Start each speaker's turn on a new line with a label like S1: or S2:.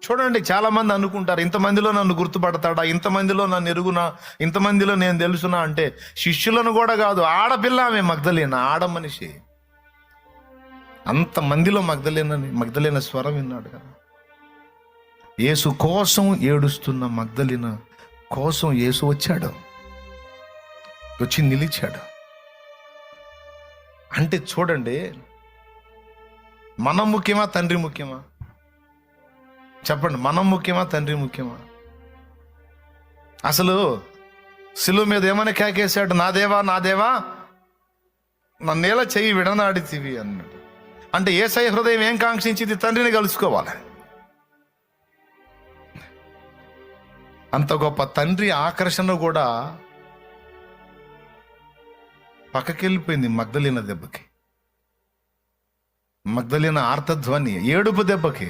S1: చూడండి, చాలామంది అనుకుంటారు ఇంతమందిలో నన్ను గుర్తుపడతాడా, ఇంతమందిలో నన్ను ఎరుగునా, ఇంతమందిలో నేను తెలుసునా అంటే శిష్యులను కూడా కాదు, ఆడపిల్ల ఆమె మగ్దలేనా, ఆడ మనిషి. అంతమందిలో మగ్దలేన స్వరం విన్నాడు కదా. యేసు కోసం ఏడుస్తున్న మగ్దలేన కోసం యేసు వచ్చాడు, వచ్చి నిలిచాడు. అంటే చూడండి, మనం ముఖ్యమా తండ్రి ముఖ్యమా? చెప్పండి, మనం ముఖ్యమా తండ్రి ముఖ్యమా? అసలు శిలువ మీద ఏమని కేకేశాడు? నా దేవా నా దేవా నన్నేలా చెయ్యి విడనాడితివి అన్నాడు. అంటే యేసయ్య హృదయం ఏం కాంక్షించింది? తండ్రిని కలుసుకోవాలి. అంత గొప్ప తండ్రి ఆకర్షణ కూడా పక్కకెళ్ళిపోయింది మగ్దలేన దెబ్బకి, మగ్దలేన ఆర్తధ్వని, ఏడుపు దెబ్బకి.